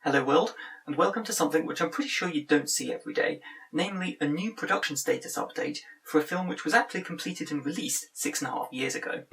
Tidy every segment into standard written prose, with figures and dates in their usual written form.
Hello world, and welcome to something which I'm pretty sure you don't see every day, namely a new production status update for a film which was actually completed and released 6.5 years ago.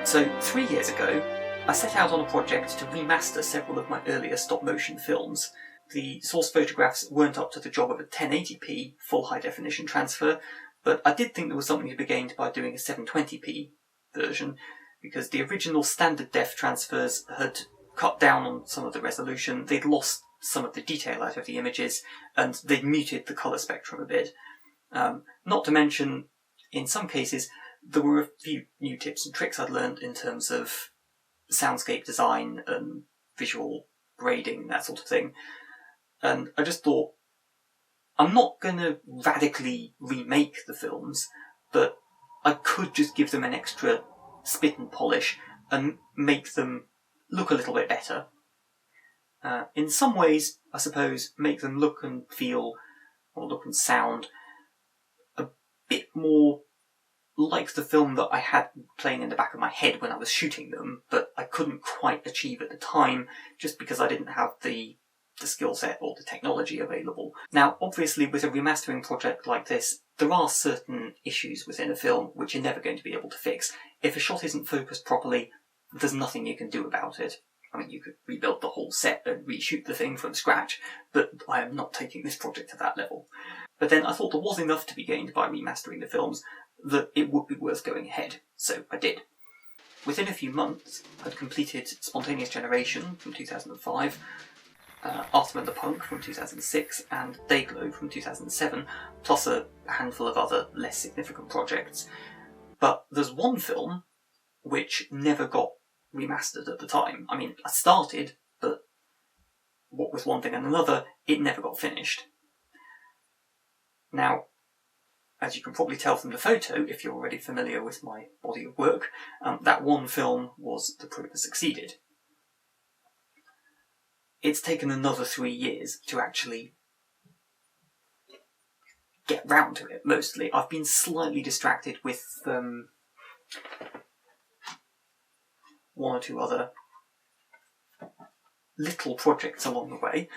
So 3 years ago, I set out on a project to remaster several of my earlier stop-motion films. The source photographs weren't up to the job of a 1080p full high-definition transfer, but I did think there was something to be gained by doing a 720p version, because the original standard def transfers had cut down on some of the resolution, they'd lost some of the detail out of the images, and they'd muted the colour spectrum a bit. Not to mention, in some cases, there were a few new tips and tricks I'd learned in terms of soundscape design and visual grading, that sort of thing. And I just thought, I'm not going to radically remake the films, but I could just give them an extra spit and polish and make them look a little bit better. In some ways, I suppose, make them look and feel, or look and sound, a bit more like the film that I had playing in the back of my head when I was shooting them, but I couldn't quite achieve at the time, just because I didn't have the skill set or the technology available. Now, obviously, with a remastering project like this, there are certain issues within a film which you're never going to be able to fix. If a shot isn't focused properly, there's nothing you can do about it. I mean, you could rebuild the whole set and reshoot the thing from scratch, but I am not taking this project to that level. But then I thought there was enough to be gained by remastering the films that it would be worth going ahead, so I did. Within a few months, I'd completed Spontaneous Generation from 2005, Artem and the Punk from 2006, and Dayglow from 2007, plus a handful of other less significant projects. But there's one film which never got remastered at the time. I mean, I started, but what with one thing and another, it never got finished. Now, as you can probably tell from the photo, if you're already familiar with my body of work, that one film was The Probe Has Succeeded. It's taken another 3 years to actually get round to it, mostly. I've been slightly distracted with one or two other little projects along the way.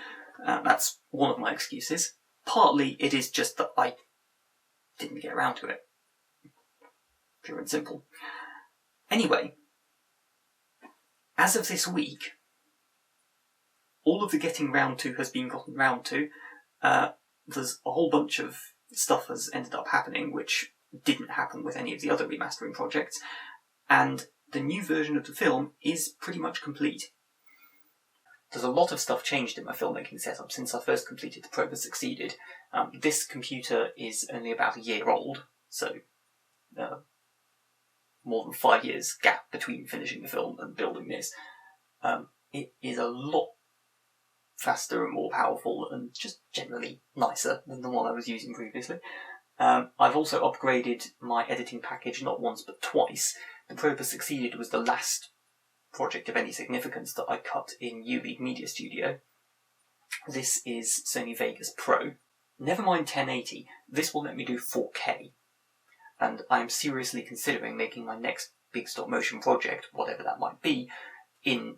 That's one of my excuses. Partly it is just that I didn't get around to it. Pure and simple. Anyway, as of this week, all of the getting round to has been gotten round to. There's a whole bunch of stuff has ended up happening which didn't happen with any of the other remastering projects, and the new version of the film is pretty much complete. There's a lot of stuff changed in my filmmaking setup since I first completed The Probe Has Succeeded. This computer is only about a year old, so more than 5 years gap between finishing the film and building this. It is a lot faster and more powerful and just generally nicer than the one I was using previously. I've also upgraded my editing package not once but twice. The Probe Has Succeeded was the last project of any significance that I cut in ULEAD Media Studio. This is Sony Vegas Pro. Never mind 1080, this will let me do 4K. And I am seriously considering making my next big stop motion project, whatever that might be, in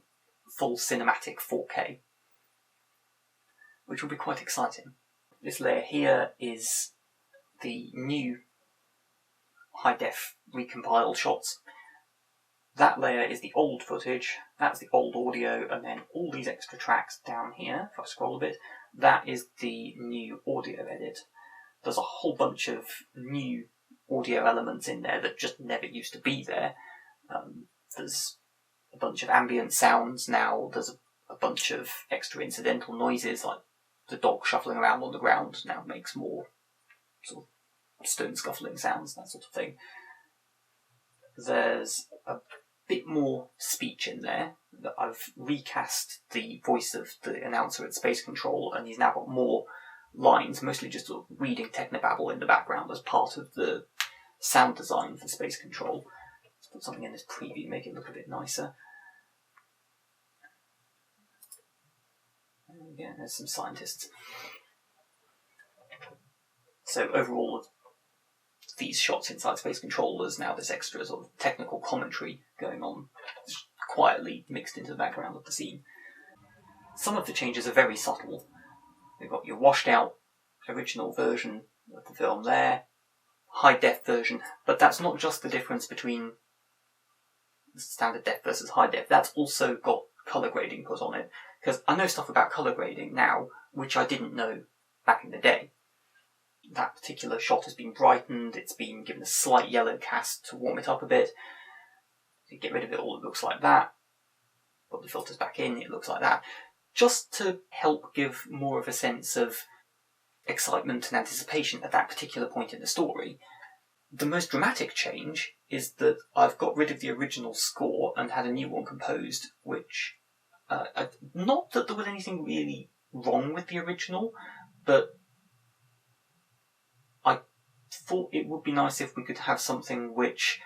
full cinematic 4K. Which will be quite exciting. This layer here is the new high-def recompiled shots. That layer is the old footage, that's the old audio, and then all these extra tracks down here, if I scroll a bit, that is the new audio edit. There's a whole bunch of new audio elements in there that just never used to be there. There's a bunch of ambient sounds now, there's a bunch of extra incidental noises, like the dog shuffling around on the ground now makes more sort of stone scuffling sounds, that sort of thing. There's a bit more speech in there. I've recast the voice of the announcer at Space Control, and he's now got more lines, mostly just sort of reading technobabble in the background as part of the sound design for Space Control. Let's put something in this preview, make it look a bit nicer. There we go, there's some scientists. so overall these shots inside Space Control, there's now this extra sort of technical commentary going on, quietly mixed into the background of the scene. Some of the changes are very subtle. We've got your washed out original version of the film there, high def version, but that's not just the difference between standard def versus high def, that's also got colour grading put on it, because I know stuff about colour grading now, which I didn't know back in the day. That particular shot has been brightened, it's been given a slight yellow cast to warm it up a bit. You get rid of it all, it looks like that. Put the filters back in, it looks like that. Just to help give more of a sense of excitement and anticipation at that particular point in the story. The most dramatic change is that I've got rid of the original score and had a new one composed, which, not that there was anything really wrong with the original, but I thought it would be nice if we could have something which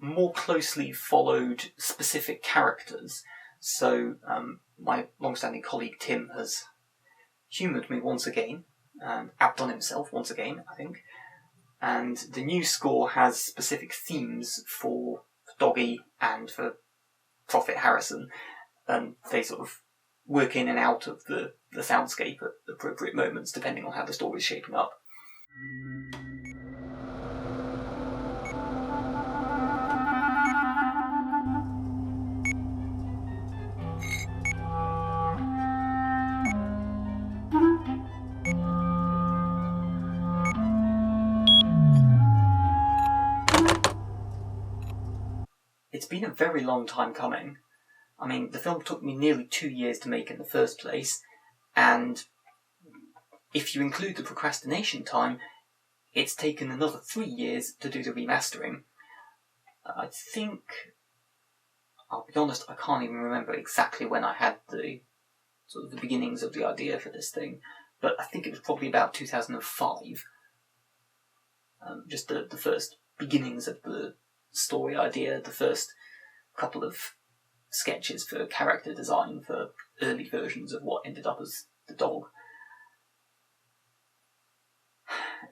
more closely followed specific characters. So my long-standing colleague Tim has humoured me once again, and outdone himself once again, I think. And the new score has specific themes for Doggy and for Prophet Harrison, and they sort of work in and out of the soundscape at appropriate moments, depending on how the story is shaping up. It's been a very long time coming. I mean, the film took me nearly 2 years to make in the first place, and if you include the procrastination time, it's taken another 3 years to do the remastering. I think, I'll be honest, I can't even remember exactly when I had the sort of the beginnings of the idea for this thing, but I think it was probably about 2005. Just the first beginnings of the story idea, the first couple of sketches for character design for early versions of what ended up as the dog.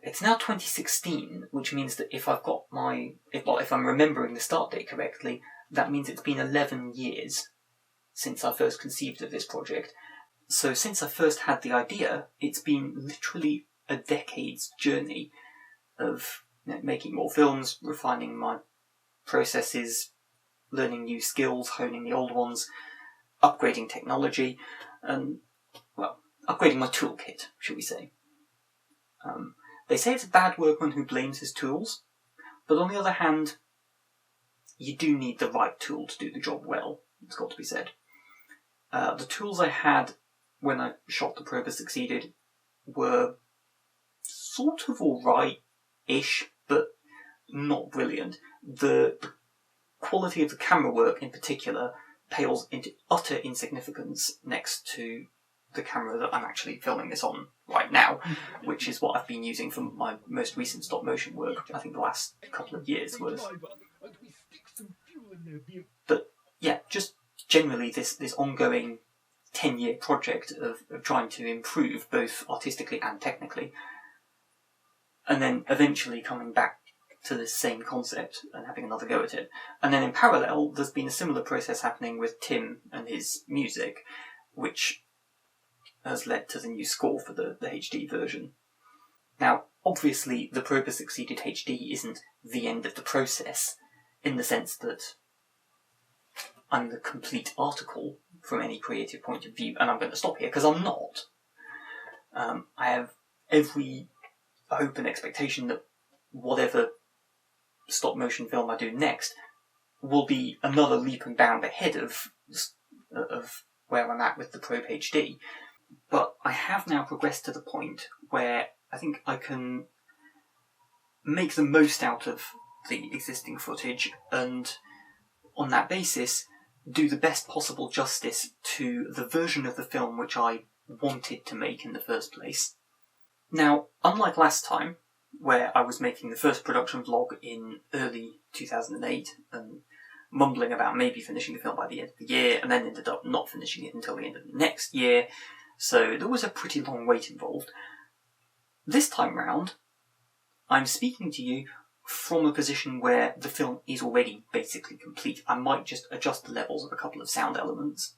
It's now 2016, which means that if I'm remembering the start date correctly, that means it's been 11 years since I first conceived of this project. So since I first had the idea, it's been literally a decade's journey of making more films, refining my processes, learning new skills, honing the old ones, upgrading technology, and, well, upgrading my toolkit, shall we say. They say it's a bad workman who blames his tools, but on the other hand, you do need the right tool to do the job well, it's got to be said. The tools I had when I shot The Probe Has Succeeded were sort of alright-ish, but not brilliant. The quality of the camera work in particular pales into utter insignificance next to the camera that I'm actually filming this on right now, which is what I've been using for my most recent stop motion work, I think the last couple of years worth. But yeah, just generally this ongoing 10-year project of trying to improve both artistically and technically, and then eventually coming back to this same concept and having another go at it. And then in parallel, there's been a similar process happening with Tim and his music, which has led to the new score for the HD version. Now, obviously, The Probe Has Succeeded HD isn't the end of the process, in the sense that I'm the complete article from any creative point of view, and I'm going to stop here, because I'm not. I have every hope and expectation that whatever stop motion film I do next will be another leap and bound ahead of where I'm at with the Probe HD. But I have now progressed to the point where I think I can make the most out of the existing footage, and on that basis do the best possible justice to the version of the film which I wanted to make in the first place. Now, unlike last time, where I was making the first production vlog in early 2008 and mumbling about maybe finishing the film by the end of the year, and then ended up not finishing it until the end of the next year, so there was a pretty long wait involved. This time round, I'm speaking to you from a position where the film is already basically complete. I might just adjust the levels of a couple of sound elements.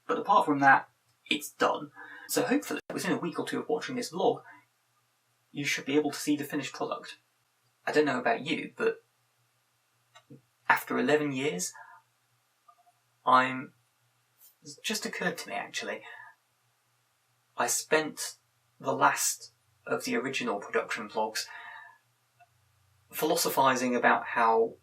But apart from that, it's done. So hopefully, within a week or two of watching this vlog, you should be able to see the finished product. I don't know about you, but after 11 years, it's just occurred to me actually, I spent the last of the original production vlogs philosophising about how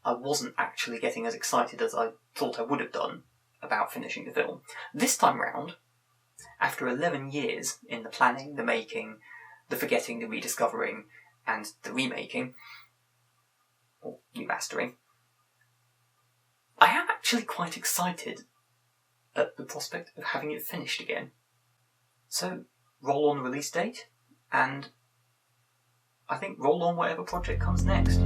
I wasn't actually getting as excited as I thought I would have done about finishing the film. This time round, after 11 years in the planning, the making, the forgetting, the rediscovering, and the remaking, or remastering, I am actually quite excited at the prospect of having it finished again. So, roll on release date, and I think roll on whatever project comes next.